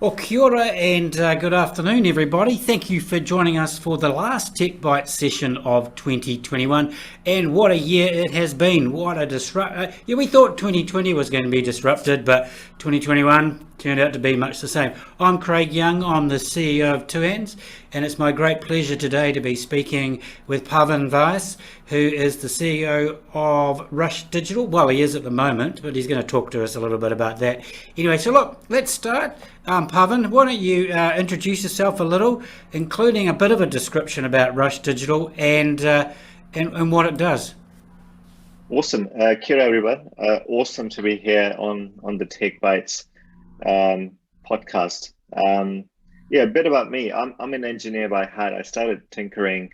Well, kia ora and good afternoon, everybody. Thank you for joining us for the last Tech Bytes session of 2021. And what a year it has been. What a yeah, we thought 2020 was going to be disrupted, but 2021 turned out to be much the same. I'm Craig Young. I'm the CEO of 2Hands, and it's my great pleasure today to be speaking with Pavan Vyas, who is the CEO of Rush Digital. Well, he is at the moment, but he's going to talk to us a little bit about that. Anyway, so look, let's start. Pavan, why don't you introduce yourself a little, including a bit of a description about Rush Digital and what it does. Awesome. Kia ora, everyone. Awesome to be here on the Tech Bytes podcast. Yeah, a bit about me. I'm an engineer by heart. I started tinkering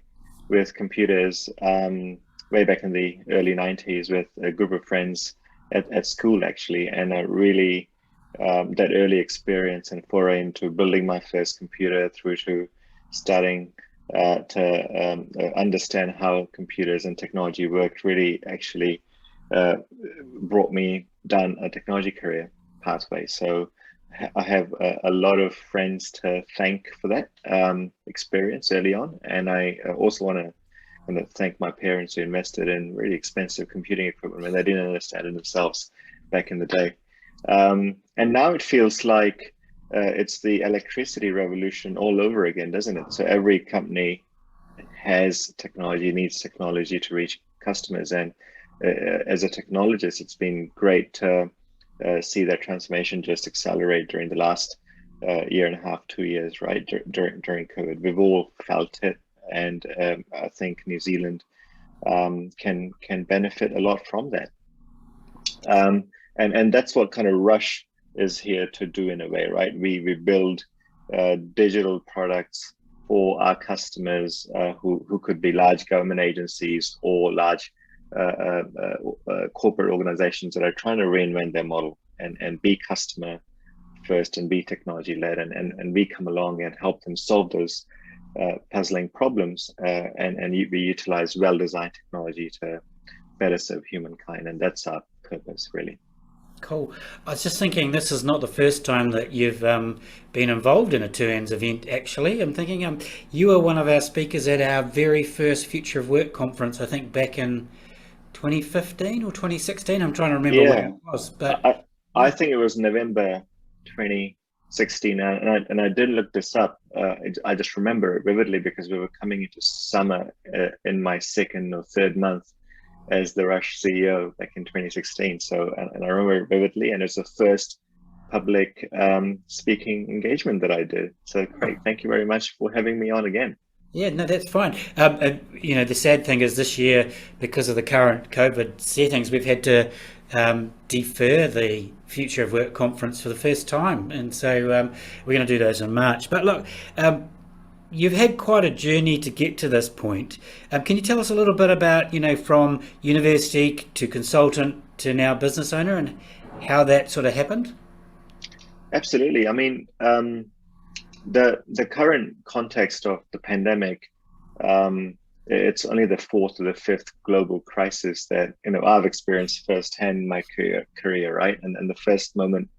with computers way back in the early 90s with a group of friends at school, actually, and I really that early experience and foray into building my first computer through to starting to understand how computers and technology worked really actually brought me down a technology career pathway. So I have a lot of friends to thank for that experience early on, and I also want to thank my parents who invested in really expensive computing equipment when they didn't understand it themselves back in the day. And now it feels like it's the electricity revolution all over again, doesn't it? So every company has technology, needs technology to reach customers. And as a technologist, it's been great to see that transformation just accelerate during the last year and a half, 2 years, right? During COVID, we've all felt it, and I think New Zealand can benefit a lot from that. And that's what kind of Rush is here to do in a way, right? We build digital products for our customers who could be large government agencies or large corporate organizations that are trying to reinvent their model and be customer first and be technology led, and we come along and help them solve those puzzling problems, and we utilize well-designed technology to better serve humankind, and that's our purpose, really. Cool. I was just thinking this is not the first time that you've been involved in a 2Hands event, actually. I'm thinking you were one of our speakers at our very first Future of Work conference, I think back in 2015 or 2016. I'm trying to remember when Yeah, it was, but I yeah. I think it was November 2016, and I did look this up. I just remember it vividly because we were coming into summer in my second or third month as the Rush CEO back in 2016. So, and I remember it vividly, and it's the first public speaking engagement that I did. So, Craig, thank you very much for having me on again. Yeah, no, that's fine. The sad thing is this year, because of the current COVID settings, we've had to defer the Future of Work conference for the first time, and so we're going to do those in March. But look, you've had quite a journey to get to this point. Can you tell us a little bit about, from university to consultant to now business owner, and how that sort of happened? Absolutely. I mean, the current context of the pandemic, it's only the fourth or the fifth global crisis that I've experienced firsthand in my career, right? And the first moment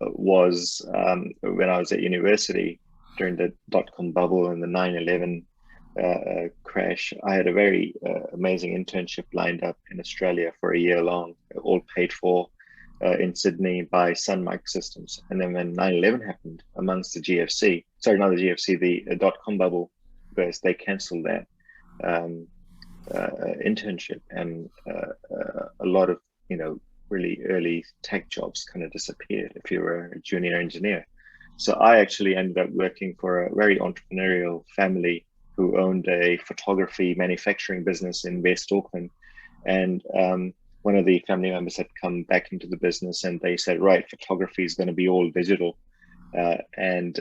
was when I was at university during the dot-com bubble and the 9/11 crash. I had a very amazing internship lined up in Australia for a year long, all paid for in Sydney by Sun Microsystems. And then when 9/11 happened, amongst the GFC, sorry, not the GFC, the dot-com bubble burst, they canceled that internship, and a lot of, really early tech jobs kind of disappeared if you were a junior engineer. So I actually ended up working for a very entrepreneurial family who owned a photography manufacturing business in West Auckland. And one of the family members had come back into the business, and they said, right, photography is going to be all digital. And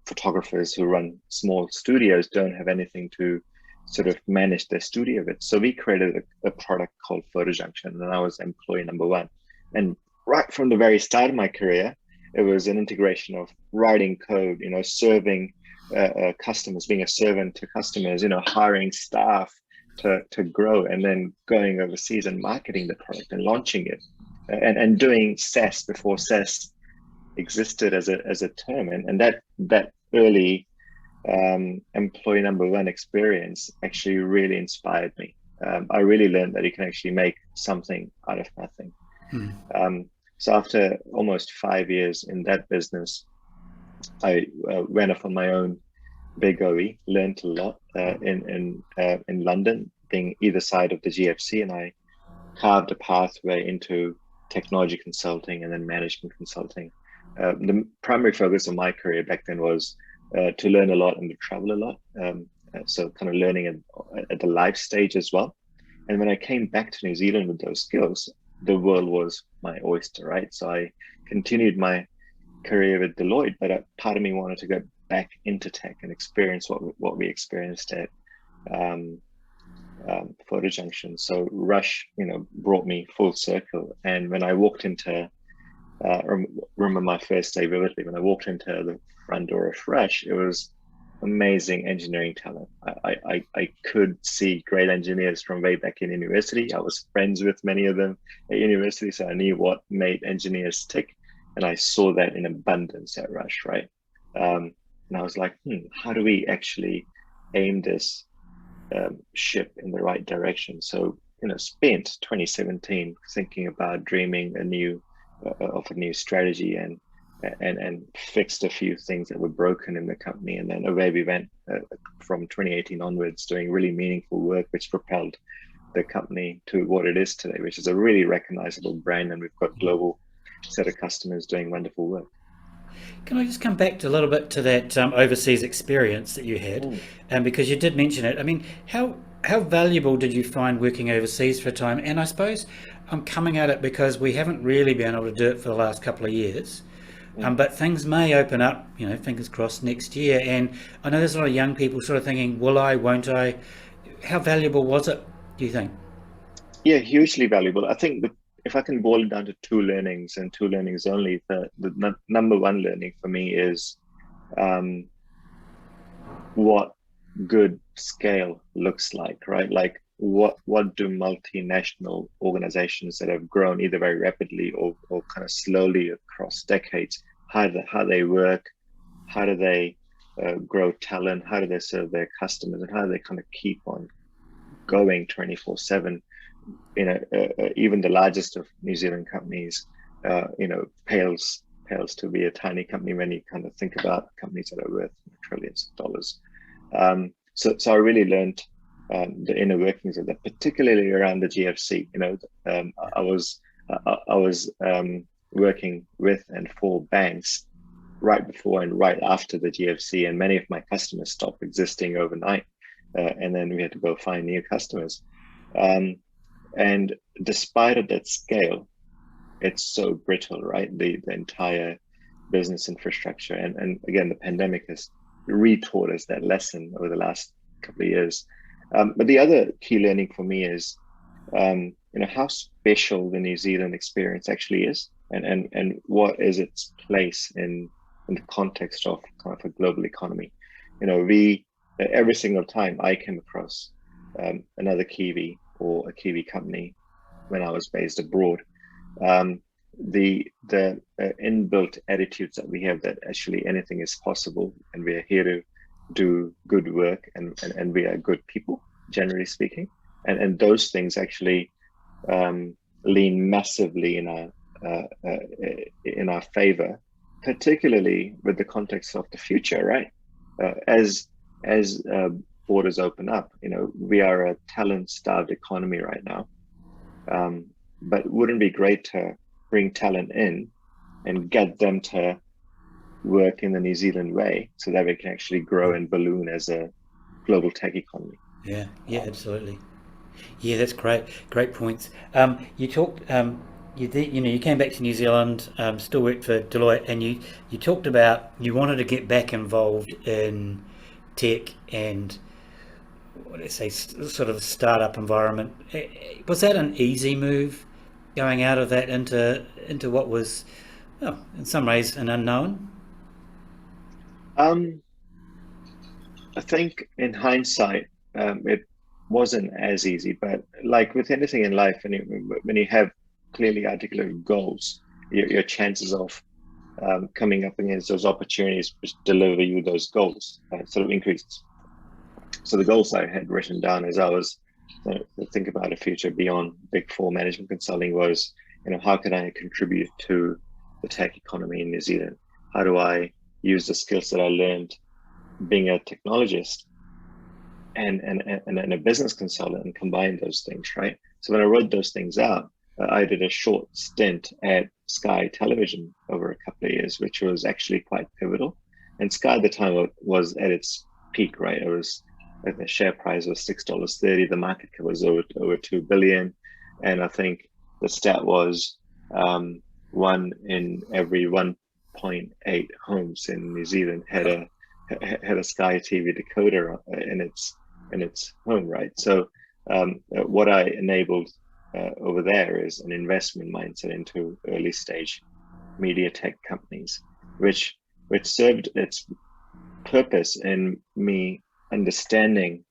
photographers who run small studios don't have anything to sort of manage their studio with. So we created a product called Photo Junction, and I was employee number one. And right from the very start of my career, it was an integration of writing code, serving customers, being a servant to customers, hiring staff to grow, and then going overseas and marketing the product and launching it, and doing SaaS before SaaS existed as a term, and that early employee number one experience actually really inspired me. I really learned that you can actually make something out of nothing. So after almost 5 years in that business, I went off on my own big OE, learned a lot in London, being either side of the GFC, and I carved a pathway into technology consulting and then management consulting. The primary focus of my career back then was to learn a lot and to travel a lot. So kind of learning at the life stage as well. And when I came back to New Zealand with those skills, the world was my oyster, right? So I continued my career with Deloitte, but part of me wanted to go back into tech and experience what we experienced at um, Photo Junction. So Rush, brought me full circle. And when I walked into, remember my first day vividly, when I walked into the front door of Rush, it was amazing engineering talent. I could see great engineers from way back in university. I was friends with many of them at university, so I knew what made engineers tick. And I saw that in abundance at Rush, right? And I was like, how do we actually aim this ship in the right direction? So, spent 2017 thinking about dreaming of a new strategy and fixed a few things that were broken in the company. And then away we went from 2018 onwards, doing really meaningful work, which propelled the company to what it is today, which is a really recognizable brand. And we've got global set of customers doing wonderful work. Can I just come back to a little bit to that overseas experience that you had, because you did mention it. I mean, how valuable did you find working overseas for a time? And I suppose I'm coming at it because we haven't really been able to do it for the last couple of years, but things may open up. Fingers crossed next year. And I know there's a lot of young people sort of thinking, "Will I? Won't I?" How valuable was it? Do you think? Yeah, hugely valuable. I think if I can boil it down to two learnings and two learnings only, the number one learning for me is um, what good scale looks like, right? Like what do multinational organizations that have grown either very rapidly or kind of slowly across decades, how they work, how do they grow talent, how do they serve their customers, and how do they kind of keep on going 24/7? Even the largest of New Zealand companies, pales to be a tiny company when you kind of think about companies that are worth trillions of dollars. So I really learned the inner workings of that, particularly around the GFC. I was working with and for banks right before and right after the GFC, and many of my customers stopped existing overnight, and then we had to go find new customers. And despite of that scale, it's so brittle, right? The entire business infrastructure. And again, the pandemic has retaught us that lesson over the last couple of years. But the other key learning for me is, how special the New Zealand experience actually is, and what is its place in the context of kind of a global economy. We every single time I came across another Kiwi or a Kiwi company when I was based abroad, the inbuilt attitudes that we have that actually anything is possible, and we are here to do good work, and we are good people, generally speaking, and those things actually lean massively in our favor, particularly with the context of the future, right? As borders open up, we are a talent-starved economy right now, but wouldn't it be great to bring talent in and get them to work in the New Zealand way so that we can actually grow and balloon as a global tech economy? Yeah, absolutely. Yeah, that's great. Great points. You talked. You came back to New Zealand, still worked for Deloitte, and you talked about you wanted to get back involved in tech and what do I say, sort of startup environment. Was that an easy move, going out of that into what was, well, in some ways, an unknown? Um, I think in hindsight, it wasn't as easy, but like with anything in life, when you have clearly articulated goals, your chances of coming up against those opportunities which deliver you those goals sort of increases. So the goals I had written down as I was think about a future beyond Big Four management consulting was, how can I contribute to the tech economy in New Zealand? How do I use the skills that I learned being a technologist and a business consultant and combine those things, right? So when I wrote those things out, I did a short stint at Sky Television over a couple of years, which was actually quite pivotal. And Sky at the time was at its peak, right? It was the share price was $6.30. The market cap was over 2 billion, and I think the stat was one in every 1.8 homes in New Zealand had a Sky TV decoder in its home, right? So what I enabled over there is an investment mindset into early stage media tech companies, which served its purpose in me understanding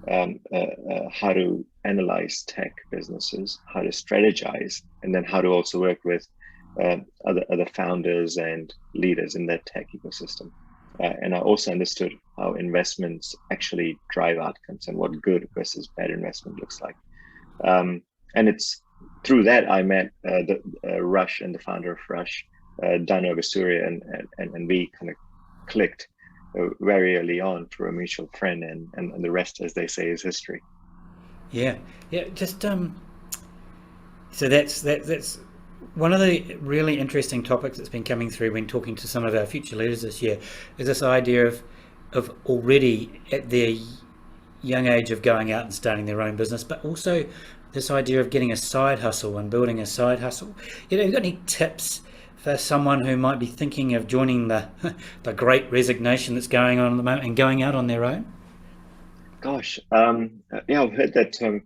how to analyze tech businesses, how to strategize, and then how to also work with other founders and leaders in that tech ecosystem. And I also understood how investments actually drive outcomes and what good versus bad investment looks like. And it's through that I met Rush and the founder of Rush, Dano Surya, and we kind of clicked very early on through a mutual friend, and the rest, as they say, is history. Yeah, yeah. Just so that's one of the really interesting topics that's been coming through when talking to some of our future leaders this year is this idea of already at their young age of going out and starting their own business, but also this idea of getting a side hustle and building a side hustle. You got any tips for someone who might be thinking of joining the the great resignation that's going on at the moment and going out on their own? Gosh, yeah, I've heard that term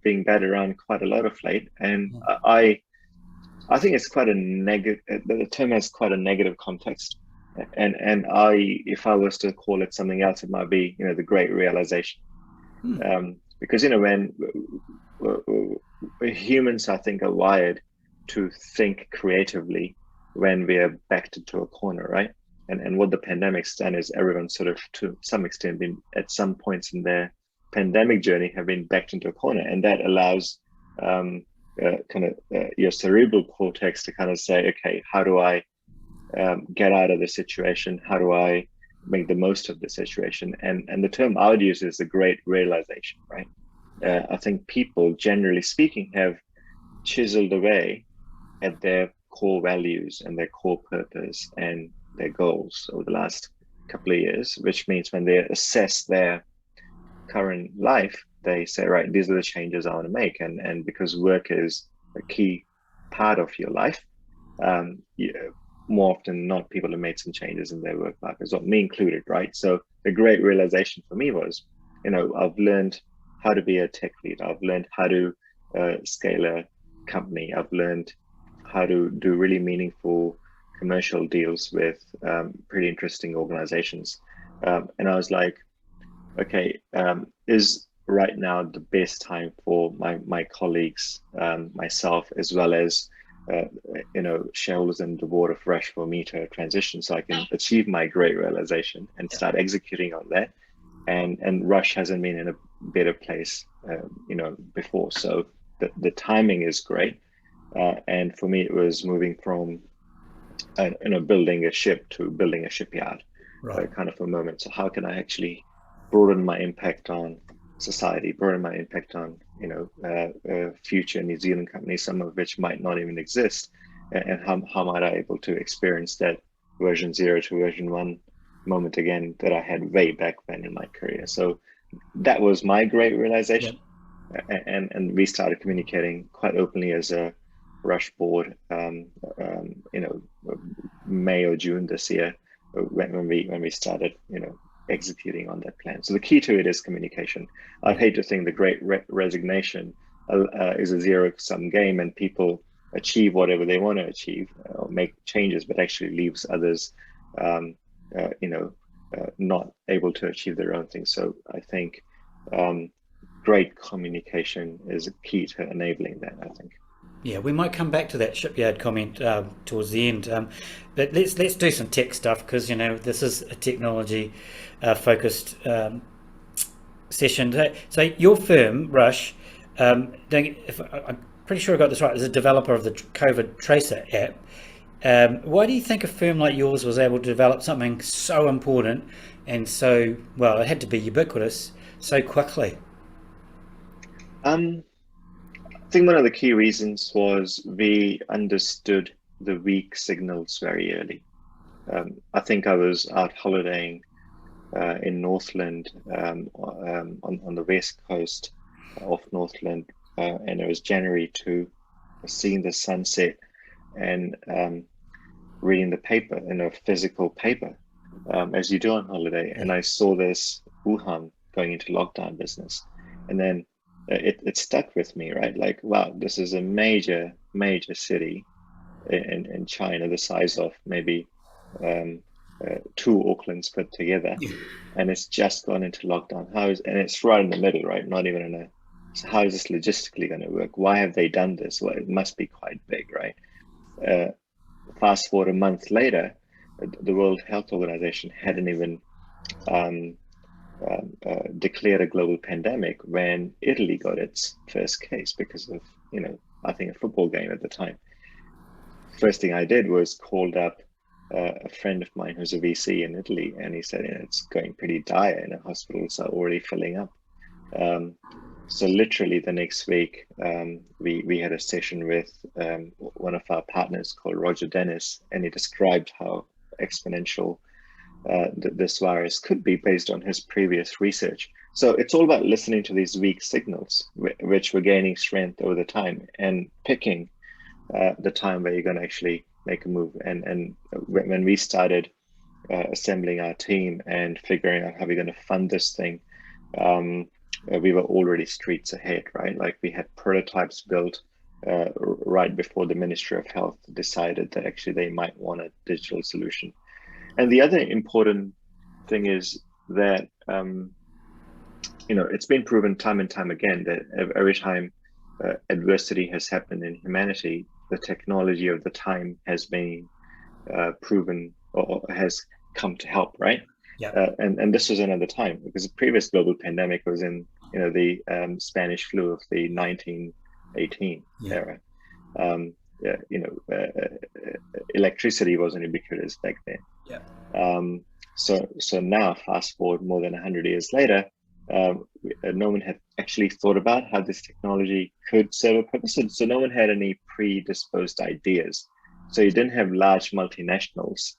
being batted around quite a lot of late, and I think it's quite a negative. The term has quite a negative context, and if I was to call it something else, it might be the great realization. Because when humans, I think, are wired to think creatively when we are backed into a corner, right? And what the pandemic's done is everyone sort of, to some extent, been at some points in their pandemic journey have been backed into a corner, and that allows your cerebral cortex to kind of say, okay, how do I get out of the situation? How do I make the most of the situation? And the term I would use is the great realization, right? I think people, generally speaking, have chiseled away at their core values and their core purpose and their goals over the last couple of years, which means when they assess their current life, they say, right, these are the changes I want to make. And because work is a key part of your life, more often than not, people have made some changes in their work life as well, me included, right? So the great realization for me was, I've learned how to be a tech lead. I've learned how to scale a company. I've learned how to do really meaningful commercial deals with pretty interesting organizations. And I was like, okay, is right now the best time for my colleagues, myself, as well as shareholders and the board of Rush, for me to transition so I can achieve my great realization and start executing on that. And Rush hasn't been in a better place, before. So the timing is great. And for me, it was moving from building a ship to building a shipyard, Right. kind of a moment. So how can I actually broaden my impact on society, broaden my impact on future New Zealand companies, some of which might not even exist, and how might I able to experience that version 0 to version 1 moment again that I had way back then in my career. So that was my great realization. Yep. And we started communicating quite openly as a Rush board, May or June this year, when we started, executing on that plan. So the key to it is communication. I'd hate to think the great resignation is a zero-sum game and people achieve whatever they want to achieve or make changes, but actually leaves others, not able to achieve their own thing. So I think great communication is a key to enabling that, I think. Yeah, we might come back to that shipyard comment towards the end, but let's do some tech stuff because this is a technology focused session. So your firm, Rush, if I'm pretty sure I got this right, is a developer of the COVID Tracer app. Why do you think a firm like yours was able to develop something so important and so well? It had to be ubiquitous so quickly. Um, I think one of the key reasons was we understood the weak signals very early. I think I was out holidaying in Northland on the west coast of Northland, and it was January 2, seeing the sunset and reading the paper in a physical paper, as you do on holiday. Yeah. And I saw this Wuhan going into lockdown business. And then it stuck with me, right? Like, wow, this is a major, major city in China, the size of maybe um, two Aucklands put together. And it's just gone into lockdown. And it's right in the middle, right? Not even in a, so how is this logistically going to work? Why have they done this? Well, it must be quite big, right? Uh, Fast forward a month later, the World Health Organization hadn't even um, declared a global pandemic when Italy got its first case because of, I think a football game at the time. First thing I did was called up a friend of mine who's a VC in Italy, and he said, it's going pretty dire, and the hospitals are already filling up. So literally the next week, we had a session with one of our partners called Roger Dennis, and he described how exponential this virus could be based on his previous research. So it's all about listening to these weak signals, which were gaining strength over the time, and picking the time where you're going to actually make a move. And when we started assembling our team and figuring out how we're going to fund this thing, we were already streets ahead, right? Like we had prototypes built right before the Ministry of Health decided that actually they might want a digital solution. And the other important thing is that, it's been proven time and time again that every time adversity has happened in humanity, the technology of the time has been proven or has come to help, right? Yeah. And this was another time because the previous global pandemic was in the Spanish flu of the 1918 era. Electricity wasn't ubiquitous back then. Yeah. So now, fast forward more than 100 years later, no one had actually thought about how this technology could serve a purpose. So no one had any predisposed ideas. So you didn't have large multinationals,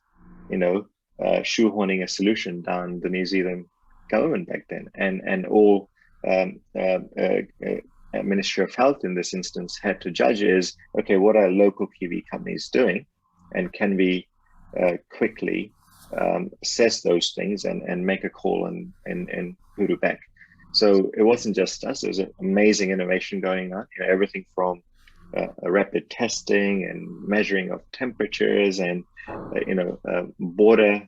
shoehorning a solution down the New Zealand government back then, and all Ministry of Health in this instance had to judge is, okay, what are local Kiwi companies doing, and can we quickly assess those things and make a call and put it back. So it wasn't just us. There was an amazing innovation going on. Everything from rapid testing and measuring of temperatures and border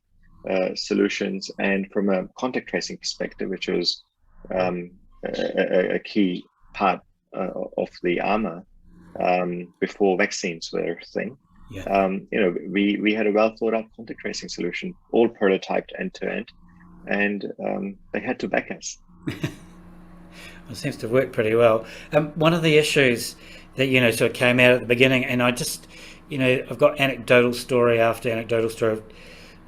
solutions, and from a contact tracing perspective, which was a key part of the armor before vaccines were a thing. Yeah. We had a well thought out contact tracing solution, all prototyped end to end, and they had to back us. It seems to work pretty well. One of the issues that sort of came out at the beginning, and I just I've got anecdotal story after anecdotal story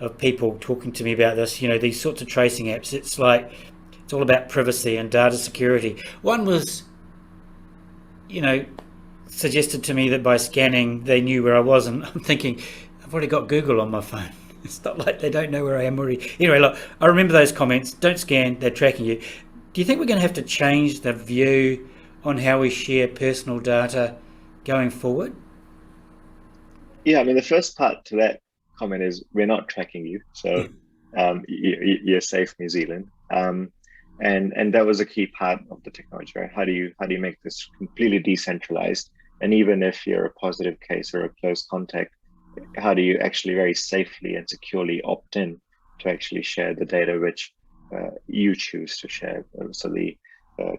of people talking to me about this. These sorts of tracing apps. It's all about privacy and data security. One was suggested to me that by scanning they knew where I was, and I'm thinking I've already got Google on my phone. It's not like they don't know where I am already. Anyway, look, I remember those comments. Don't scan, they're tracking you. Do you think we're going to have to change the view on how we share personal data going forward? Yeah, I mean, the first part to that comment is we're not tracking you, so you're safe, New Zealand. And that was a key part of the technology, right? How do you make this completely decentralized? And even if you're a positive case or a close contact, how do you actually very safely and securely opt in to actually share the data which you choose to share? So the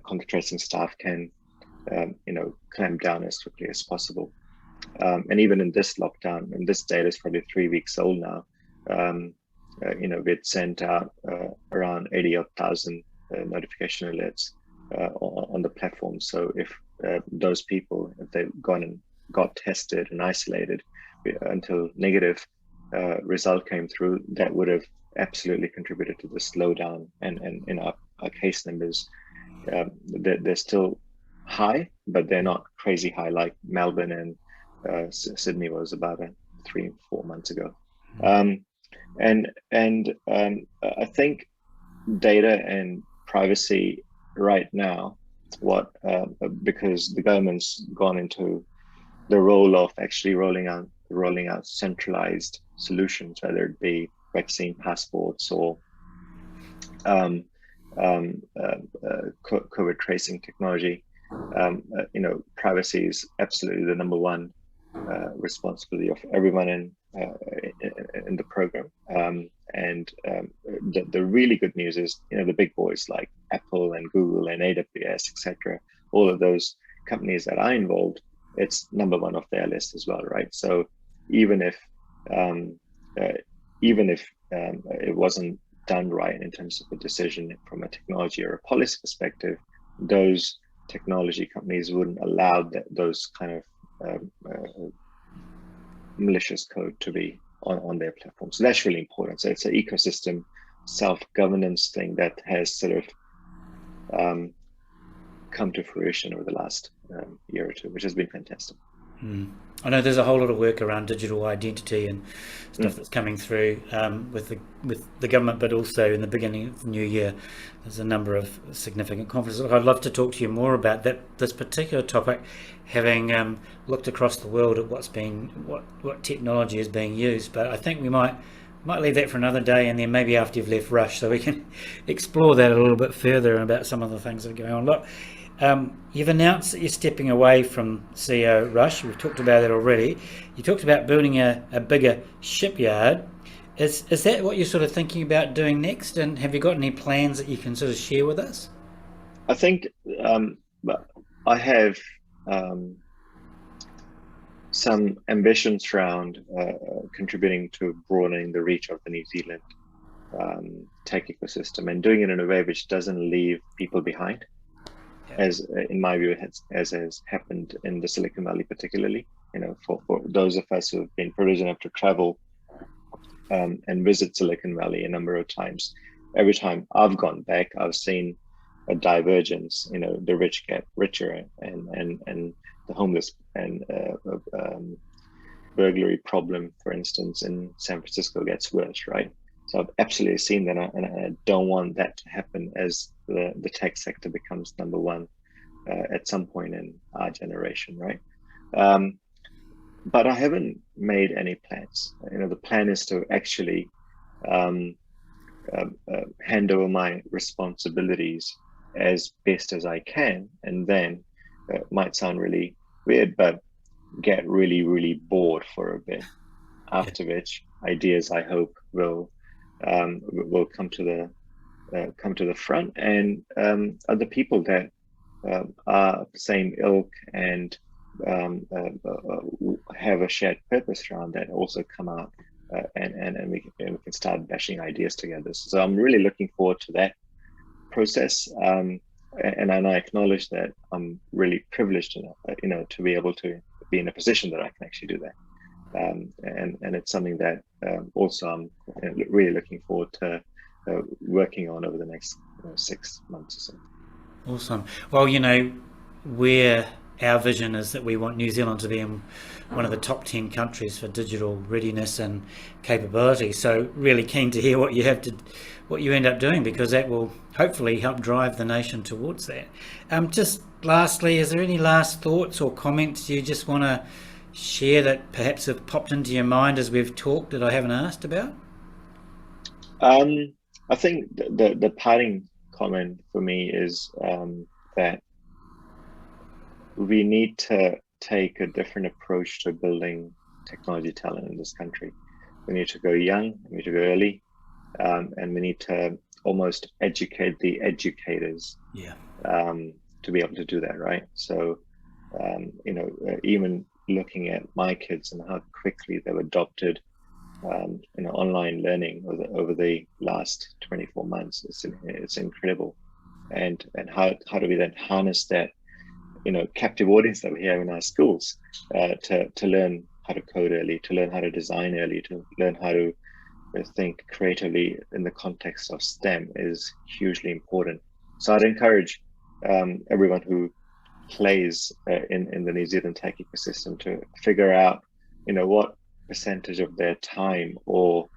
contact tracing staff can clamp down as quickly as possible. And even in this lockdown, and this data is probably 3 weeks old now, we'd sent out around 80,000 notification alerts on the platform. So if those people, if they've gone and got tested and isolated until negative result came through, that would have absolutely contributed to the slowdown. And in our case numbers, they're still high, but they're not crazy high like Melbourne and Sydney was about 3-4 months ago. I think data and privacy right now, because the government's gone into the role of actually rolling out centralized solutions, whether it be vaccine passports or COVID tracing technology. Privacy is absolutely the number one responsibility of everyone in the program. The really good news is, the big boys like Apple and Google and AWS, etc., all of those companies that are involved, it's number one of their list as well, right? So even if it wasn't done right in terms of a decision from a technology or a policy perspective, those technology companies wouldn't allow those kind of malicious code to be on their platform. So that's really important. So it's an ecosystem self-governance thing that has sort of come to fruition over the last year or two, which has been fantastic. I know there's a whole lot of work around digital identity and stuff that's coming through with the government, but also in the beginning of the new year, there's a number of significant conferences. I'd love to talk to you more about this particular topic, having looked across the world at what technology is being used. But I think we might leave that for another day, and then maybe after you've left Rush, so we can explore that a little bit further about some of the things that are going on. Look, you've announced that you're stepping away from CEO Rush. We've talked about it already. You talked about building a bigger shipyard. Is that what you're sort of thinking about doing next? And have you got any plans that you can sort of share with us? I think I have some ambitions around contributing to broadening the reach of the New Zealand tech ecosystem, and doing it in a way which doesn't leave people behind. As in my view, as has happened in the Silicon Valley, particularly, for those of us who have been privileged enough to travel and visit Silicon Valley a number of times, every time I've gone back, I've seen a divergence. The rich get richer, and the homeless and burglary problem, for instance, in San Francisco gets worse, right? So I've absolutely seen that, and I don't want that to happen as the tech sector becomes number one at some point in our generation, right? But I haven't made any plans. The plan is to actually hand over my responsibilities as best as I can, and then might sound really weird, but get really, really bored for a bit. After which, ideas I hope will come to the front, and other people that are the same ilk and have a shared purpose around that also come out, and we can start bashing ideas together. So I'm really looking forward to that process, and I acknowledge that I'm really privileged enough, to be able to be in a position that I can actually do that. And it's something that also I'm really looking forward to working on over the next 6 months or so. Awesome. Well, our vision is that we want New Zealand to be in one of the top 10 countries for digital readiness and capability. So really keen to hear what you end up doing, because that will hopefully help drive the nation towards that. Just lastly, is there any last thoughts or comments you just want to share that perhaps have popped into your mind as we've talked that I haven't asked about? I think the parting comment for me is that we need to take a different approach to building technology talent in this country. We need to go young, we need to go early, and we need to almost educate the educators. Yeah. to be able to do that, right? So, even looking at my kids and how quickly they've adopted, online learning over the last 24 months, it's incredible. And how do we then harness that, captive audience that we have in our schools, to learn how to code early, to learn how to design early, to learn how to think creatively in the context of STEM is hugely important. So I'd encourage everyone who plays in the New Zealand tech ecosystem to figure out, what percentage of their time or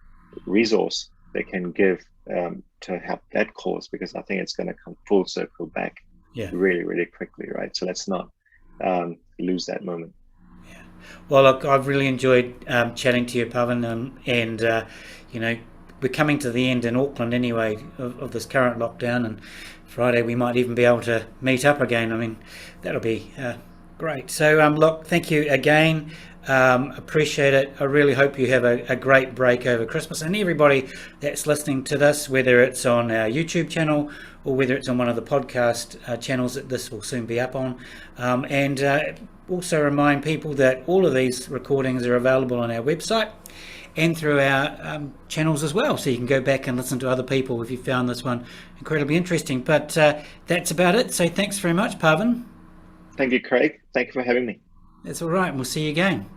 resource they can give to help that cause, because I think it's going to come full circle back really, really quickly, right? So let's not lose that moment. Yeah. Well, look, I've really enjoyed chatting to you, Pavan, and we're coming to the end in Auckland anyway of this current lockdown, and Friday we might even be able to meet up again. I mean, that'll be great. So, look, thank you again. Appreciate it. I really hope you have a great break over Christmas, and everybody that's listening to this, whether it's on our YouTube channel or whether it's on one of the podcast channels that this will soon be up on. And also remind people that all of these recordings are available on our website and through our channels as well, so you can go back and listen to other people if you found this one incredibly interesting. But that's about it. So thanks very much, Pavan. Thank you, Craig. Thank you for having me. That's all right. We'll see you again.